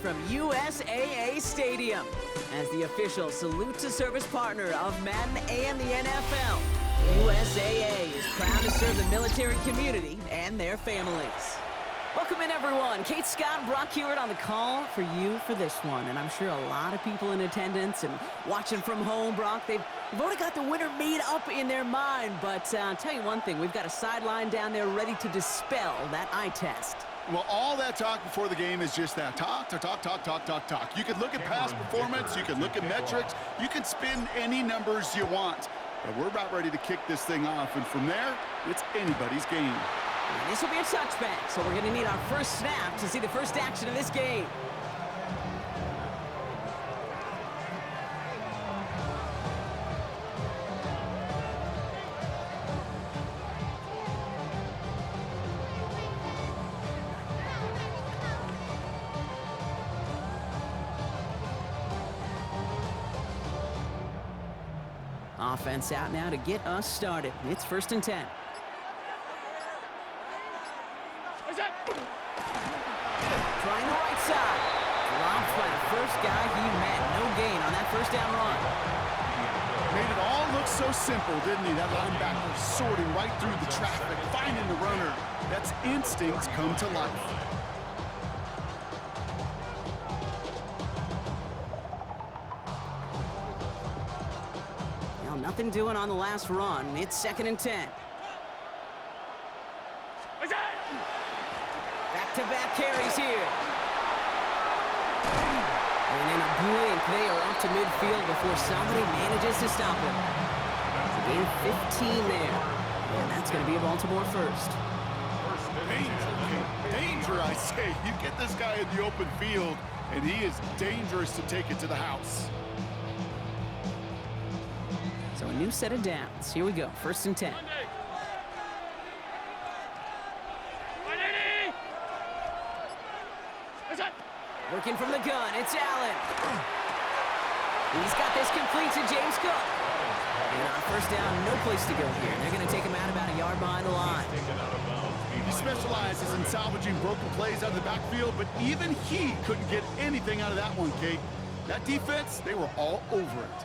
from USAA Stadium. As the official salute to service partner of Madden and the NFL, USAA is proud to serve the military community and their families. Welcome in, everyone. Kate, Scott, and Brock Hewitt on the call for you for this one. And I'm sure a lot of people in attendance and watching from home, Brock, they've already got the winner made up in their mind. But I'll tell you one thing, we've got a sideline down there ready to dispel that eye test. Well, all that talk before the game is just that. Talk. You can look at past performance, you can look at metrics, you can spin any numbers you want. But we're about ready to kick this thing off, and from there, it's anybody's game. And this will be a touchback, so we're going to need our first snap to see the first action of this game. Offense out now to get us started. It's 1st and 10. Trying the right side. Dropped by the first guy he met. No gain on that first down run. Made it all look so simple, didn't he? That linebacker sorting right through the traffic, finding the runner. That's instincts come to life. Well, nothing doing on the last run. It's 2nd and 10. Back-to-back carries here. And in a blink, they are off to midfield before somebody manages to stop him. Gain 15 there. And that's going to be a Baltimore first. Danger, I say. You get this guy in the open field, and he is dangerous to take it to the house. So a new set of downs. Here we go. 1st and 10. Working from the gun, it's Allen. He's got this complete to James Cook. And on 1st down, no place to go here. They're going to take him out about a yard behind the line. He specializes in salvaging broken plays out of the backfield, but even he couldn't get anything out of that one, Kate. That defense, they were all over it.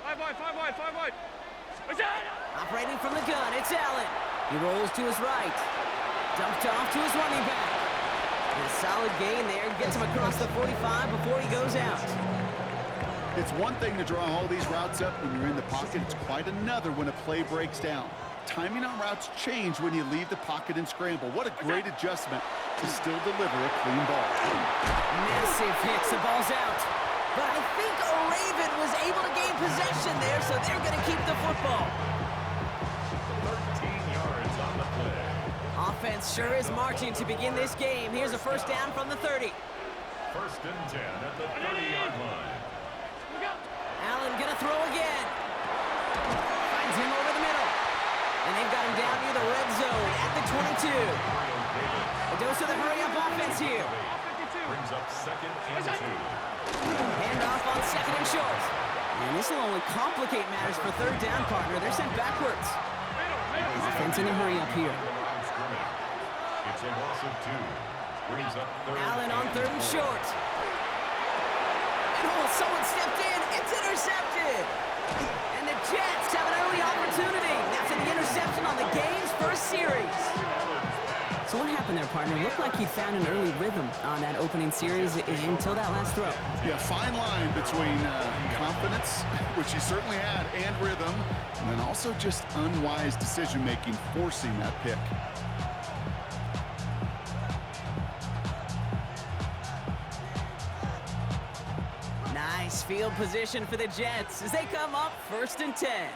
Five wide. Operating from the gun, it's Allen. He rolls to his right. Dumped off to his running back. And a solid gain there. Gets him across the 45 before he goes out. It's one thing to draw all these routes up when you're in the pocket. It's quite another when a play breaks down. Timing on routes change when you leave the pocket and scramble. What a great adjustment to still deliver a clean ball. Massive hits. The ball's out. But I think Raven was able to gain possession there, so they're going to keep the football. 13 yards on the play. Offense sure is marching to begin this game. Here's a 1st down from the 30. 1st and 10 at the 30-yard line. Allen gonna throw again. Finds him over the middle. And they've got him down near the red zone at the 22. A dose of the hurry-up offense here. Brings up 2nd and 2. Handoff on 2nd and short. And this will only complicate matters for 3rd down, partner. They're sent backwards. Offense in a hurry-up here. It's a loss of 2. Brings up 3rd. Allen on 3rd and short. And someone stepped in. It's intercepted. And the Jets have an early opportunity. That's an interception on the game's first series. So what happened there, partner? Looked like he found an early rhythm on that opening series until that last throw. Yeah, fine line between confidence, which he certainly had, and rhythm, and then also just unwise decision-making, forcing that pick. Nice field position for the Jets as they come up 1st and 10.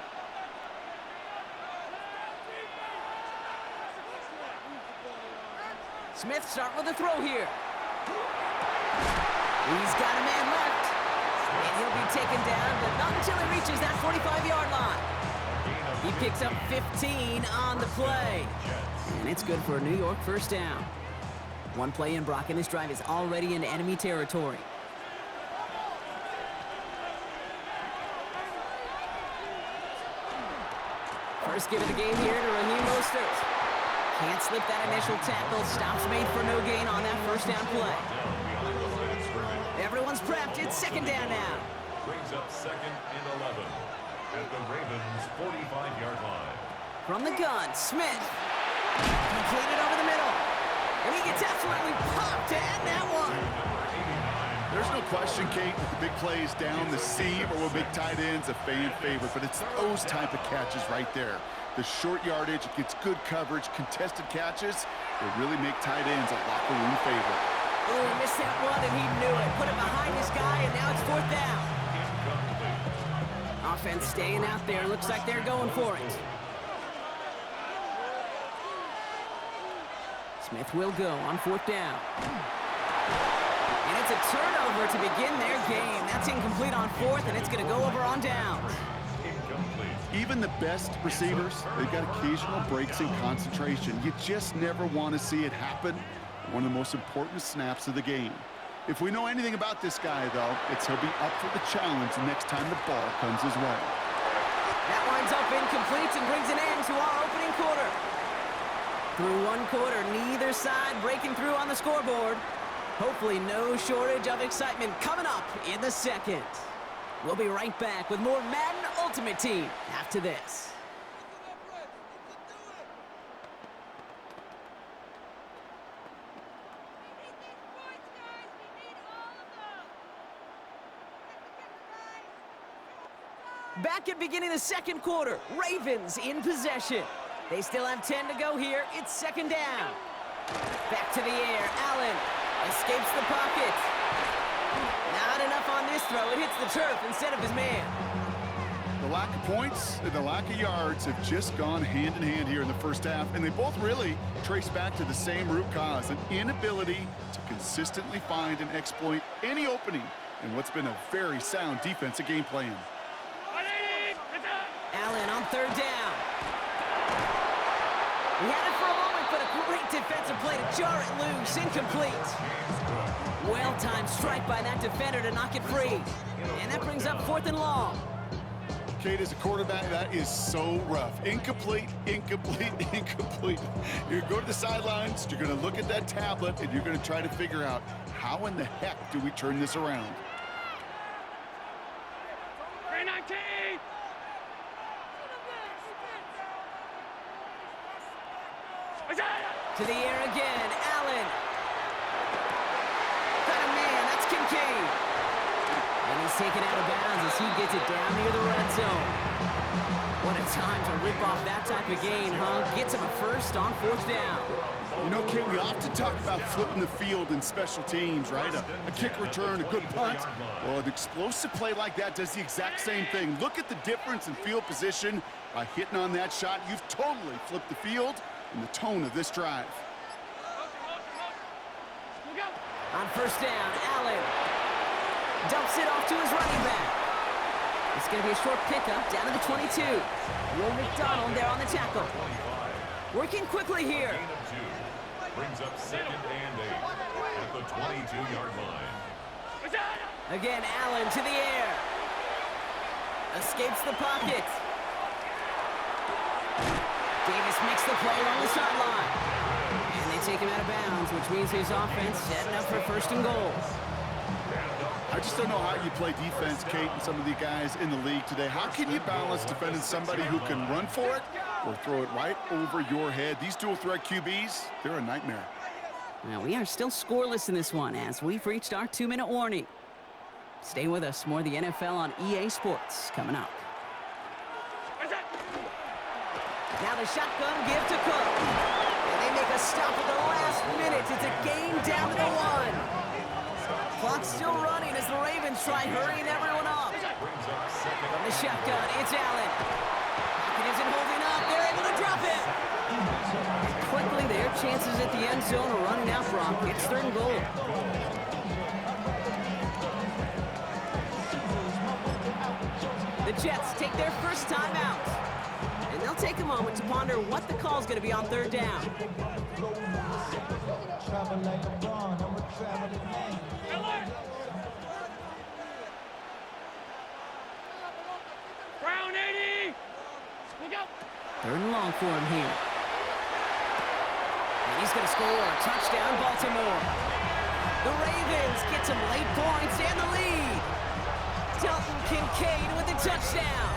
Smith start with a throw here. He's got a man left. And he'll be taken down, but not until he reaches that 45-yard line. He picks up 15 on the play. And it's good for a New York 1st down. One play in, Brock, and this drive is already in enemy territory. First give of the game here to Raheem Mostert. Can't slip that initial tackle. Stops made for no gain on that 1st down play. one's prepped. It's second down now. Brings up 2nd and 11 at the Ravens' 45-yard line. From the gun, Smith. Completed over the middle. And he gets absolutely popped, and that one. There's no question, Kate, that the big plays down the seam or with big tight ends a fan favorite, but it's those type of catches right there. The short yardage, it gets good coverage, contested catches, they really make tight ends a locker room favorite. Oh, he missed that one, and he knew it. Put it behind his guy, and now it's fourth down. Offense staying out there. Looks like they're going for it. Smith will go on fourth down. And it's a turnover to begin their game. That's incomplete on fourth, and it's going to go over on downs. Even the best receivers, they've got occasional breaks in concentration. You just never want to see it happen. One of the most important snaps of the game. If we know anything about this guy, though, it's he'll be up for the challenge the next time the ball comes his way. That winds up incomplete and brings an end to our opening quarter. Through one quarter, neither side breaking through on the scoreboard. Hopefully no shortage of excitement coming up in the second. We'll be right back with more Madden Ultimate Team after this. Back at beginning of the second quarter, Ravens in possession. They still have 10 to go here. It's second down. Back to the air. Allen escapes the pocket. Not enough on this throw. It hits the turf instead of his man. The lack of points and the lack of yards have just gone hand in hand here in the first half, and they both really trace back to the same root cause, an inability to consistently find and exploit any opening in what's been a very sound defensive game plan. Allen on third down. He had it for a moment, but a great defensive play to jar it loose. Incomplete. Well-timed strike by that defender to knock it free. And that brings up fourth and long. Kate, as a quarterback, that is so rough. Incomplete, incomplete, incomplete. You're going to go to the sidelines, you're going to look at that tablet, and you're going to try to figure out how in the heck do we turn this around. 319! To the air again, Allen. Got a man, that's Kincaid. And he's taken out of bounds as he gets it down near the red zone. What a time to rip off that type of gain, huh? Gets him a first on fourth down. You know, Kate, we often talk about flipping the field in special teams, right? A kick return, a good punt. Well, an explosive play like that does the exact same thing. Look at the difference in field position. By hitting on that shot, you've totally flipped the field and the tone of this drive. On first down, Allen dumps it off to his running back. It's going to be a short pickup down to the 22. Will McDonald there on the tackle. Working quickly here. Brings up 2nd and 8 at the 22-yard line. Again, Allen to the air. Escapes the pocket. Davis makes the play on the sideline. And they take him out of bounds, which means his offense setting up for first and goal. I just don't know how you play defense, Kate, and some of the guys in the league today. How can you balance defending somebody who can run for it or throw it right over your head? These dual threat QBs, they're a nightmare. Now, we are still scoreless in this one as we've reached our 2-minute warning. Stay with us. More of the NFL on EA Sports coming up. Now the shotgun give to Cook. And they make a stop at the last minute. It's a game down to the 1. Clock still running as the Ravens try hurrying everyone up. From the shotgun, it's Allen. Pocket isn't holding up. They're able to drop it. And quickly, their chances at the end zone are running out, Brock. It's third and goal. The Jets take their first time out. And they'll take a moment to ponder what the call's going to be on third down. Brown 80! Look out! Third and long for him here. And he's going to score a touchdown, Baltimore. The Ravens get some late points, and the Kincaid with the touchdown.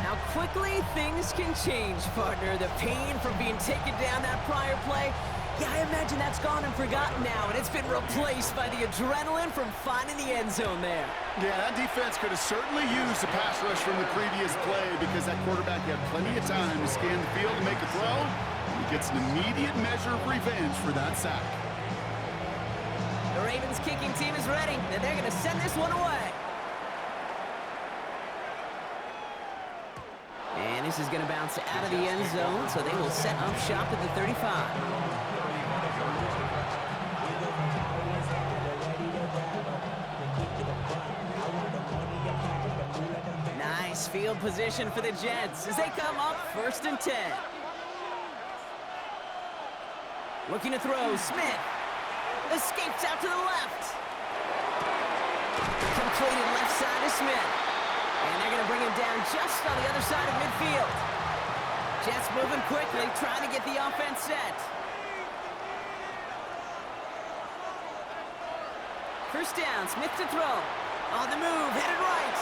How quickly things can change, partner. The pain from being taken down that prior play, yeah, I imagine that's gone and forgotten now, and it's been replaced by the adrenaline from finding the end zone there. Yeah, that defense could have certainly used the pass rush from the previous play because that quarterback had plenty of time to scan the field and make a throw. And he gets an immediate measure of revenge for that sack. The Ravens kicking team is ready, and they're going to send this one away. And this is going to bounce out of the end zone, so they will set up shop at the 35. Nice field position for the Jets as they come up 1st and 10. Looking to throw, Smith escapes out to the left. Completed left side to Smith. And they're going to bring him down just on the other side of midfield. Jets moving quickly, trying to get the offense set. First down, Smith to throw. On the move, headed right.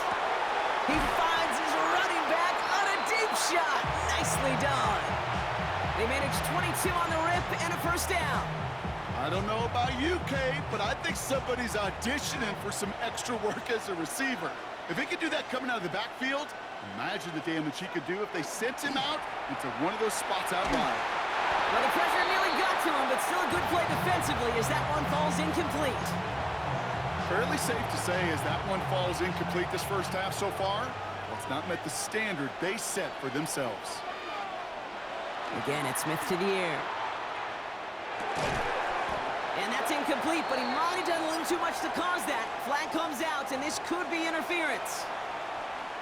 He finds his running back on a deep shot. Nicely done. They managed 22 on the rip and a first down. I don't know about you, Kate, but I think somebody's auditioning for some extra work as a receiver. If he could do that coming out of the backfield, imagine the damage he could do if they sent him out into one of those spots out wide. Well, the pressure nearly got to him, but still a good play defensively as that one falls incomplete. Fairly safe to say as that one falls incomplete this first half so far, well, it's not met the standard they set for themselves. Again, it's Smith to the air. And that's incomplete, but he might have done a little too much to cause that. Flag comes out, and this could be interference.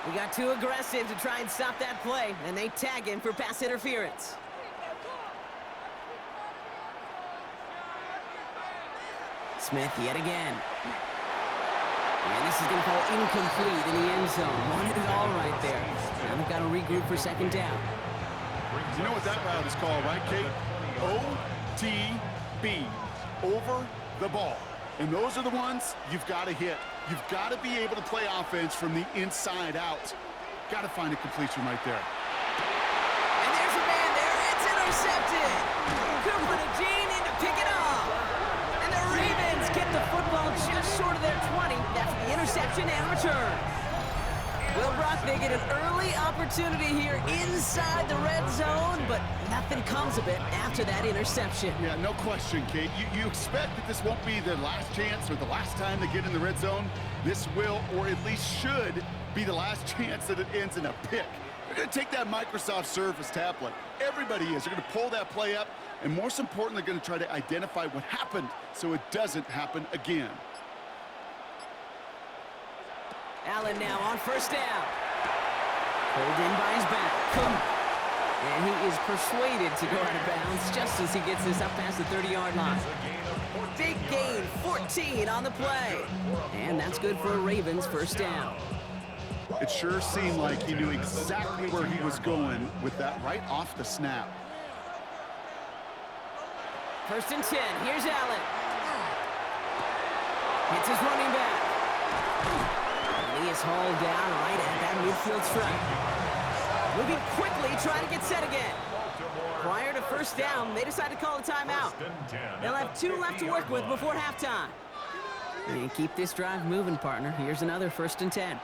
We got too aggressive to try and stop that play, and they tag him for pass interference. Smith yet again. And this is going to fall incomplete in the end zone. Wanted it all right there. Now they've got to regroup for second down. You know what that route is called, right, Kate? OTB. Over the ball. And those are the ones you've got to hit. You've got to be able to play offense from the inside out. Got to find a completion right there. And there's a man there. It's intercepted. Cooper to Gene in to pick it up. And the Ravens get the football just short of their 20. That's the interception and return. Well, Brock, they get an early opportunity here inside the red zone, but nothing comes of it after that interception. Yeah, no question, Kate. You expect that this won't be their last chance or the last time they get in the red zone. This will, or at least should, be the last chance that it ends in a pick. They're going to take that Microsoft Surface tablet. Everybody is. They're going to pull that play up, and most importantly, they're going to try to identify what happened so it doesn't happen again. Allen now on first down. Pulled in by his back. And he is persuaded to go out of bounds just as he gets this up past the 30-yard line. Big gain, 14 on the play. And that's good for a Ravens first down. It sure seemed like he knew exactly where he was going with that right off the snap. First and 10. Here's Allen. Hits his running back. He is hauled down right at that midfield stripe. Moving quickly, trying to get set again. Prior to first down, they decide to call a timeout. They'll have 2 left to work with before halftime. And keep this drive moving, partner. Here's another first and 10.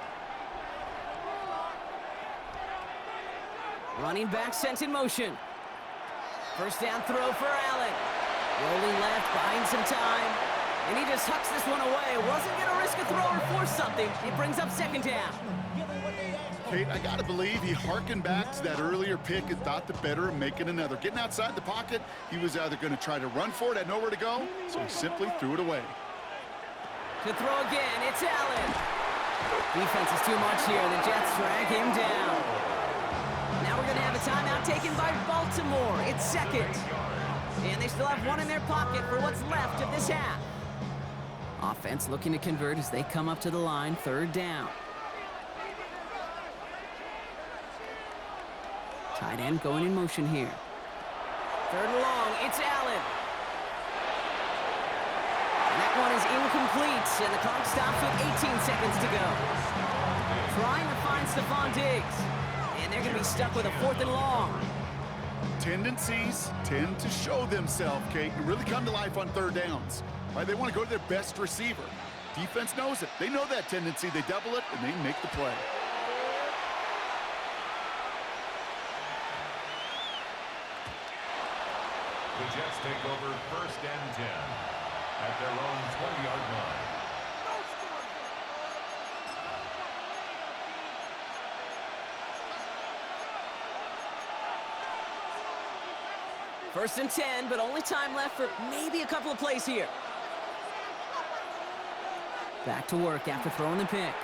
Running back sent in motion. First down throw for Allen. Rolling left, buying some time. And he just hucks this one away. Wasn't going to risk a throw or force something. It brings up second down. Kate, I got to believe he harkened back to that earlier pick and thought the better of making another. Getting outside the pocket, he was either going to try to run for it, had nowhere to go, so he simply threw it away. To throw again, it's Allen. Defense is too much here. The Jets drag him down. Now we're going to have a timeout taken by Baltimore. It's second. And they still have one in their pocket for what's left of this half. Offense looking to convert as they come up to the line, third down. Tight end going in motion here. Third and long, it's Allen. And that one is incomplete, and the clock stops with 18 seconds to go. Trying to find Stephon Diggs, and they're going to be stuck with a 4th and long. Tendencies tend to show themselves, Kate, and really come to life on 3rd downs. Right? They want to go to their best receiver. Defense knows it. They know that tendency. They double it, and they make the play. The Jets take over 1st and 10 at their own 20-yard line. First and 10, but only time left for maybe a couple of plays here. Back to work after throwing the pick.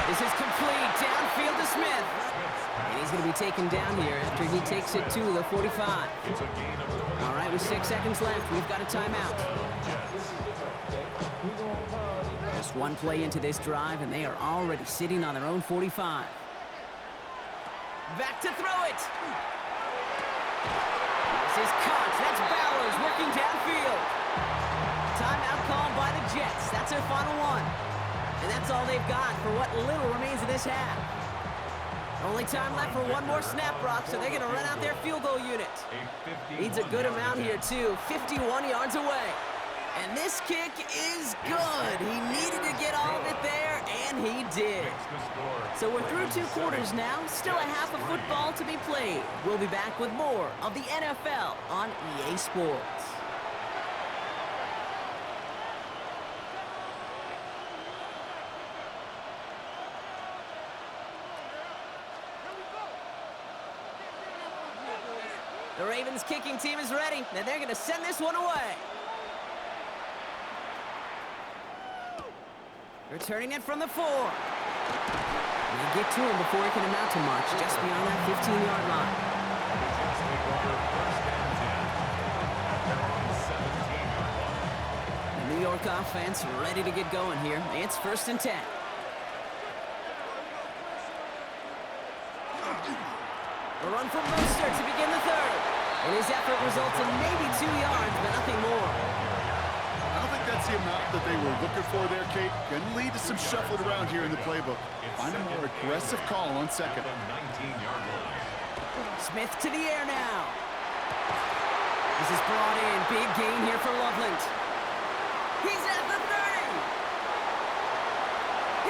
This is complete, downfield to Smith. And he's going to be taken down here after he takes it to the 45. All right, with 6 seconds left, we've got a timeout. Just one play into this drive, and they are already sitting on their own 45. Back to throw it. This is caught. That's Bowers working downfield. Timeout called by the Jets. That's their final one. And that's all they've got for what little remains of this half. Only time left for one more snap, Brock, so they're going to run out their field goal unit. Needs a good amount here, too. 51 yards away. And this kick is good. He needed to get all of it there, and he did. So we're through 2 quarters now. Still a half of football to be played. We'll be back with more of the NFL on EA Sports. The Ravens kicking team is ready, and they're going to send this one away. Returning it from the 4. They get to him before he can amount to much, just beyond that 15-yard line. The New York offense ready to get going here. It's 1st and 10. A run from Mostert to begin the 3rd. And his effort results in maybe 2 yards, but nothing more. I don't think that's the amount that they were looking for there, Kate. Going to lead to some shuffling around here in the playbook. Find a more aggressive call on 2nd. Smith to the air now. This is brought in. Big gain here for Loveland. He's at the 30.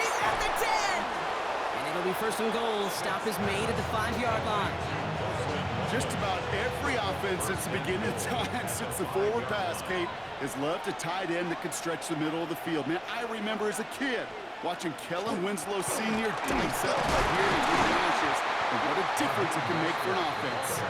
He's at the 10. And it'll be 1st and goal. Stop is made at the 5-yard line. Just about every offense since the beginning of time, since the forward pass, Kate, has loved a tight end that could stretch the middle of the field. Man, I remember as a kid watching Kellen Winslow Sr. dice up right here in the inches, and what a difference it can make for an offense.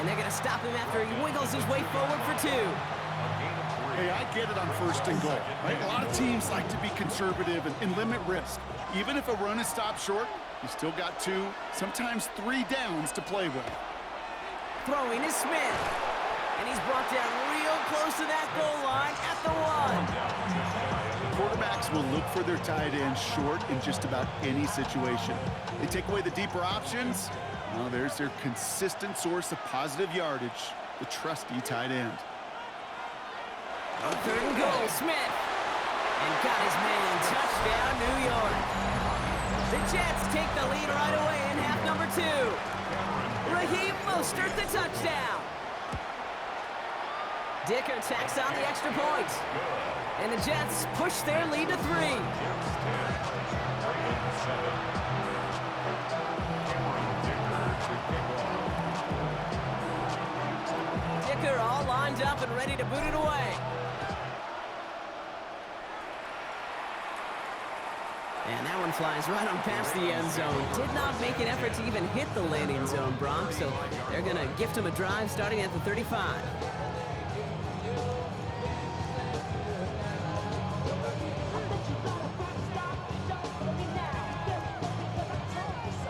And they're going to stop him after he wiggles his way forward for 2. Hey, I get it on 1st and goal. Right? A lot of teams like to be conservative and limit risk. Even if a run is stopped short, you still got 2, sometimes 3 downs to play with. Throwing is Smith. And he's brought down real close to that goal line at the 1. Quarterbacks will look for their tight end short in just about any situation. They take away the deeper options. Well, there's their consistent source of positive yardage, the trusty tight end. On 3rd and goal, Smith. And got his man. Touchdown, New York. The Jets take the lead right away in half number 2. Raheem Mostert the touchdown. Dicker tacks on the extra point. And the Jets push their lead to 3. Dicker all lined up and ready to boot it away. And that one flies right on past the end zone. Did not make an effort to even hit the landing zone, Brock, so they're going to gift him a drive starting at the 35.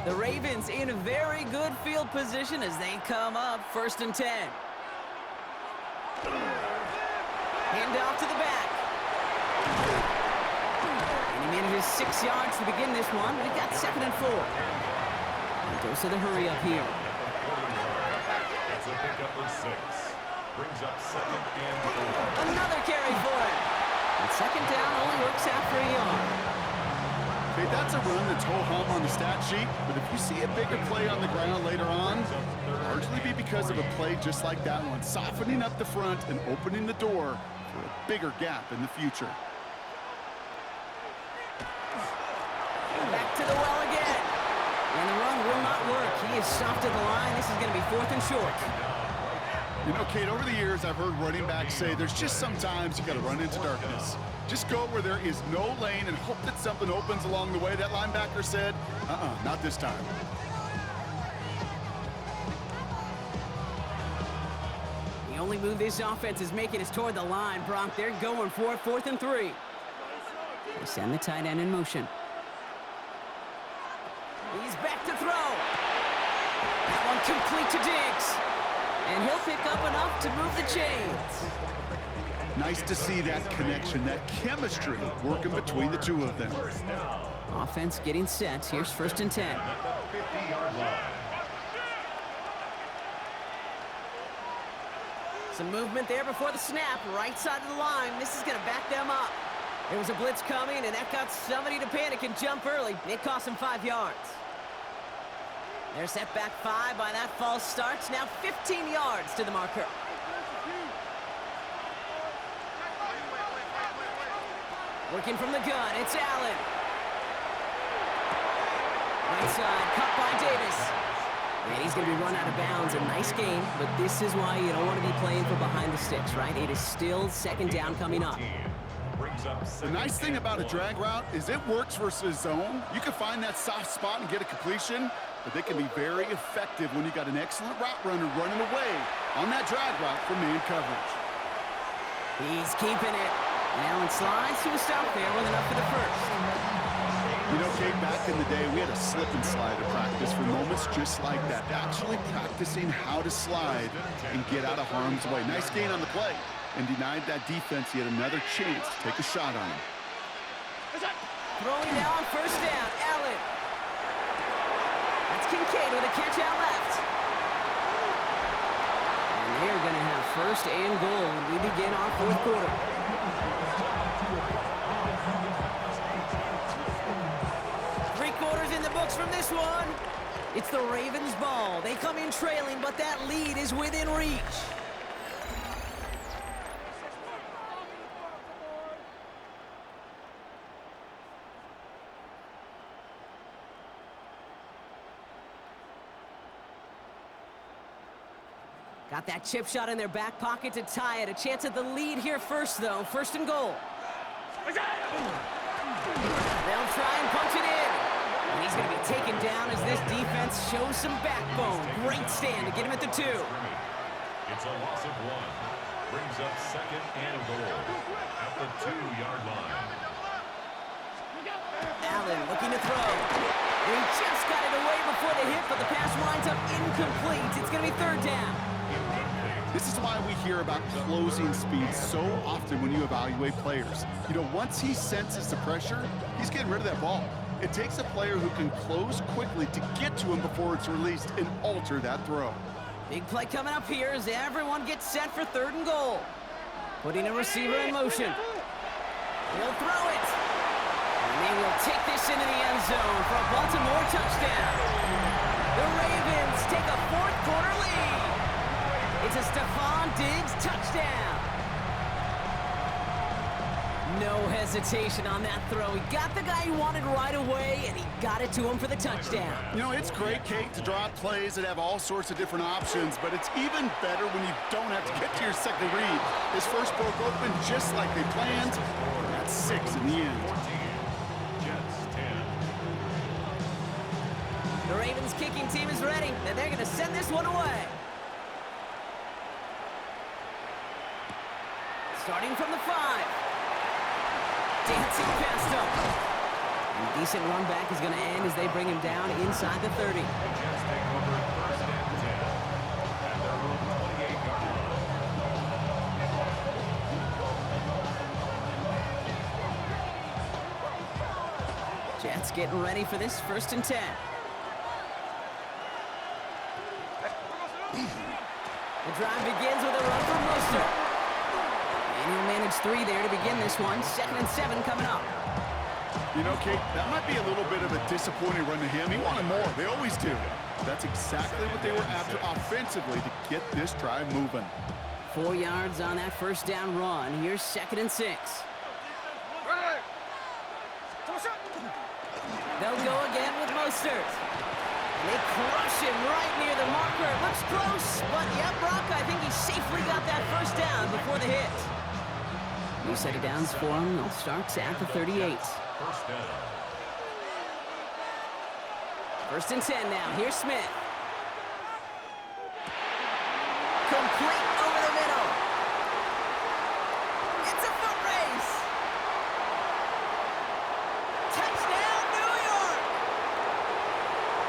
The Ravens in a very good field position as they come up 1st and 10. Hand off to the back. Manages 6 yards to begin this one. We've got 2nd and 4. And goes to the hurry up here. That's a pickup of 6. Brings up 2nd and 4. Another carry for its ho-hum on the stat sheet, but if you see a bigger play on the ground later on, largely be because of a play just like that one, softening up the front and opening the door for a bigger gap in the future. Back to the well again. And the run will not work. He is soft at the line. This is going to be 4th and short. You know, Kate, over the years, I've heard running backs say there's just sometimes you got to run into darkness. Just go where there is no lane and hope that something opens along the way. That linebacker said, not this time. The only move this offense is making is toward the line, Bronk. They're going for it, 4th and 3. They send the tight end in motion. He's back to throw. That one complete to Diggs. And he'll pick up enough to move the chains. Nice to see that connection, that chemistry working between the two of them. Offense getting set. Here's 1st and 10. Some movement there before the snap. Right side of the line. This is going to back them up. There was a blitz coming, and that got somebody to panic and jump early. It cost them 5 yards. They're set back 5 by that false start. Now 15 yards to the marker. Working from the gun, it's Allen. Right side, cut by Davis. And he's going to be run out of bounds. A nice game, but this is why you don't want to be playing for behind the sticks, right? It is still 2nd down coming up. The nice thing about a drag route is it works versus zone. You can find that soft spot and get a completion, but they can be very effective when you got an excellent route runner running away on that drag route from man coverage. He's keeping it. Allen slides to a stop there with enough for the 1st. You know, Kate, back in the day, we had a slip and slide at practice for moments just like that. Actually practicing how to slide and get out of harm's way. Nice gain on the play. And denied that defense yet another chance to take a shot on him. Throwing now on 1st down, Allen. That's Kincaid with a catch out left. And they're going to have 1st and goal when we begin our 4th quarter. In the books from this one. It's the Ravens' ball. They come in trailing, but that lead is within reach. Got that chip shot in their back pocket to tie it. A chance at the lead here first, though. 1st and goal. They'll try and punch it in. And he's going to be taken down as this defense shows some backbone. Great stand to get him at the 2. It's a loss of 1. Brings up 2nd and goal at the 2-yard line. Allen looking to throw. He just got it away before the hit, but the pass winds up incomplete. It's going to be 3rd down. This is why we hear about closing speed so often when you evaluate players. You know, once he senses the pressure, he's getting rid of that ball. It takes a player who can close quickly to get to him before it's released and alter that throw. Big play coming up here as everyone gets set for 3rd and goal. Putting a receiver in motion. He'll throw it. And they will take this into the end zone for a Baltimore touchdown. The Ravens take a 4th quarter lead. It's a Stephon Diggs touchdown. No hesitation on that throw. He got the guy he wanted right away, and he got it to him for the touchdown. You know, it's great, Kate, to draw up plays that have all sorts of different options, but it's even better when you don't have to get to your second read. His first broke open just like they planned. That's 6 in the end. The Ravens kicking team is ready, and they're going to send this one away. Starting from the 5. Dancing past him. And decent run back is going to end as they bring him down inside the 30. Jets getting ready for this 1st and 10. The drive begins with a run from Mostert. And he'll manage 3 there to begin this one. 2nd and 7 coming up. You know, Kate, that might be a little bit of a disappointing run to him. He wanted more. They always do. That's exactly what they were after offensively to get this drive moving. 4 yards on that first down run. Here's 2nd and 6. They'll go again with Mostert. They crush him right near the marker. It looks close, but yeah, Brock, I think he safely got that first down before the hit. New set of downs for him. They'll start at the 38. First down. 1st and 10 now. Here's Smith. Complete over the middle. It's a foot race. Touchdown, New York.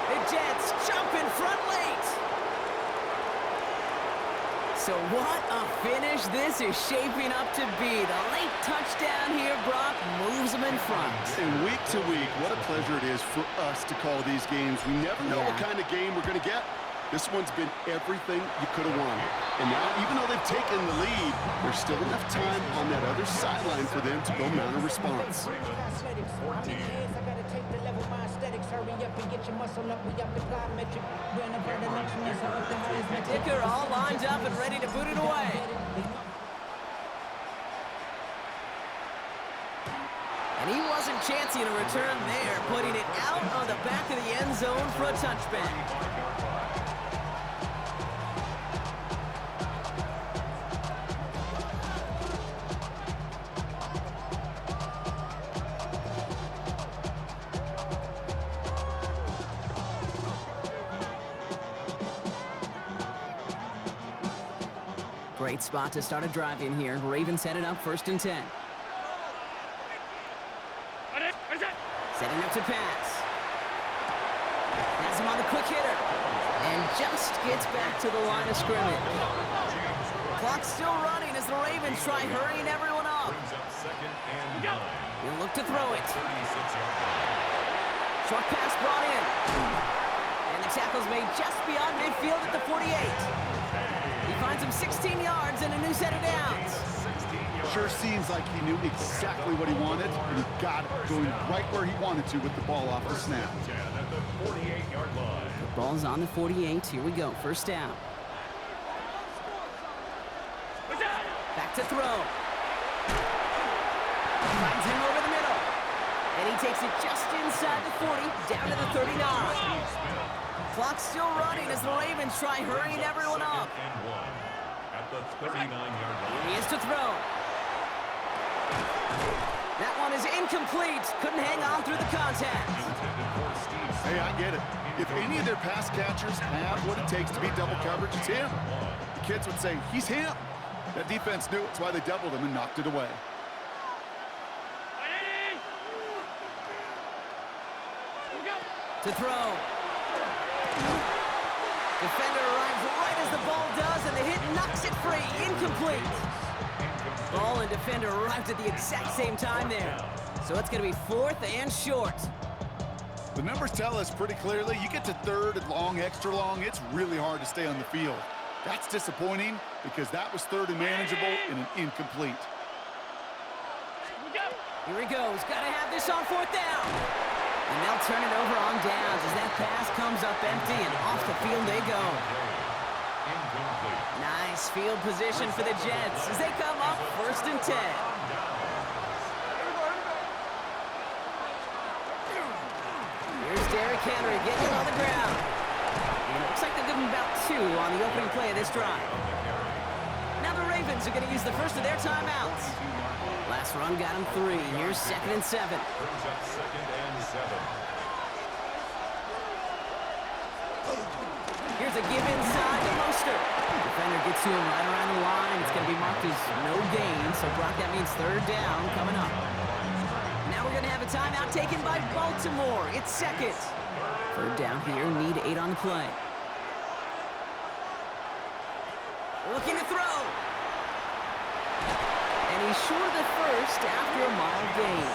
The Jets jump in front late. So what a finish this is shaping up to be. The late touchdown here, Brock, moves them in front. And week to week, what a pleasure it is for us to call these games. We never know what kind of game we're going to get. This one's been everything you could have wanted. And now, even though they've taken the lead, there's still enough time on that other sideline for them to go mount a response. Dicker all lined up and ready to boot it away. And he wasn't chancing a return there, putting it out on the back of the end zone for a touchback. Great spot to start a drive in here. Ravens set it up 1st and 10. Setting up to pass. Has him on the quick hitter. And just gets back to the line of scrimmage. Clock's still running as the Ravens try hurrying everyone up. He'll look to throw it. Short pass brought in. And the tackle's made just beyond midfield at the 48. He finds him 16 yards and a new set of downs. Sure seems like he knew exactly what he wanted, and he got it going right where he wanted to with the ball off the snap. At the 48-yard line. The ball's on the 48. Here we go. First down. Back to throw. Finds him over the middle. And he takes it just inside the 40, down to the 39. Clock's still running as the Ravens try hurrying everyone up. At the 39-yard line. He is to throw. That one is incomplete. Couldn't hang on through the contact. Hey, I get it. If any of their pass catchers have what it takes to beat double coverage, it's him. The kids would say, he's him. That defense knew it. That's why they doubled him and knocked it away. To throw. Defender arrives right as the ball does, and the hit knocks it free. Incomplete. Ball and defender arrived at the exact same time there. So it's going to be 4th and short. The numbers tell us pretty clearly, you get to 3rd and long, extra long, it's really hard to stay on the field. That's disappointing because that was 3rd and manageable and an incomplete. Here he goes. Got to have this on 4th down. And they'll turn it over on downs as that pass comes up empty, and off the field they go. Nice field position for the Jets as they come up 1st and 10. Here's Derrick Henry getting on the ground. And it looks like they'll give him about 2 on the opening play of this drive. Now the Ravens are going to use the first of their timeouts. Last run got him 3. Here's 2nd and 7. Brings up 2nd and 7. Here's a give inside to Mostert. Defender gets to him right around the line. It's going to be marked as no gain. So, Brock, that means 3rd down coming up. Now we're going to have a timeout taken by Baltimore. It's 2nd. 3rd down here. Need 8 on the play. Looking to throw. And he's short of the first after a mild gain.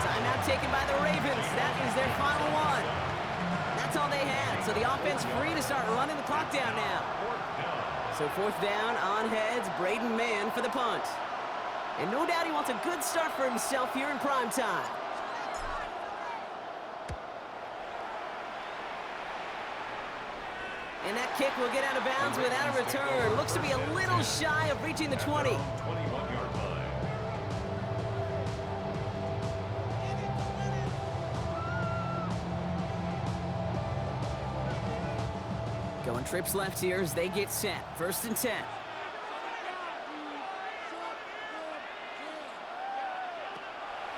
Timeout taken by the Ravens. That is their final one. That's all they had. So the offense free to start running the clock down now. So 4th down on heads. Braden Mann for the punt. And no doubt he wants a good start for himself here in prime time. And that kick will get out of bounds without a return. Looks to be a little shy of reaching the 20. 21-yard line. Going trips left here as they get set. 1st and 10.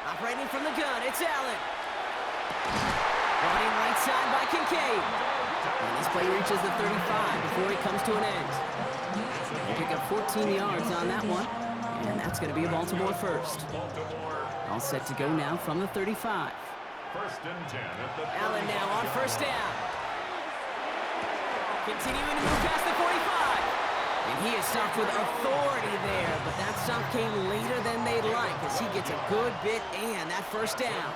Operating from the gun, it's Allen. Running right side by Kincaid. And this play reaches the 35 before it comes to an end. Pick up 14 yards on that one. And that's going to be a Baltimore first. All set to go now from the 35. 1st and 10 at the Allen now on 1st down. Continuing to move past the 45. And he is stopped with authority there, but that stop came later than they'd like as he gets a good bit and that 1st down.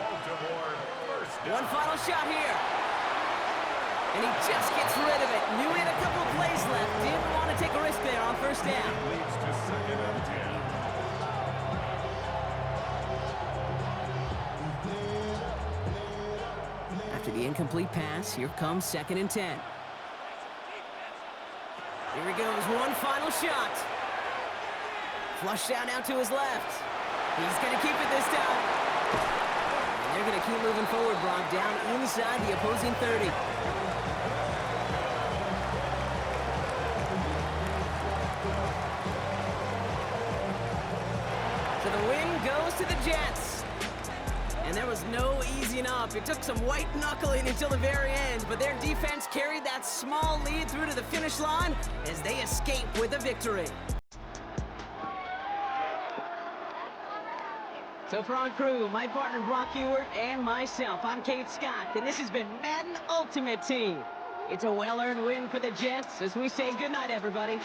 Baltimore first down. One final shot here. And he just gets rid of it. Knew he had a couple of plays left. Didn't want to take a risk there on 1st down. Leads to 2nd and 10. After the incomplete pass, here comes 2nd and 10. Here he goes, one final shot. Flush down out to his left. He's going to keep it this time. And they're going to keep moving forward, Brock, down inside the opposing 30. So the win goes to the Jets. And there was no easing up. It took some white knuckling until the very end, but their defense carried that small lead through to the finish line as they escape with a victory. So for our crew, my partner Brock Ewert and myself, I'm Kate Scott, and this has been Madden Ultimate Team. It's a well-earned win for the Jets as we say goodnight, everybody.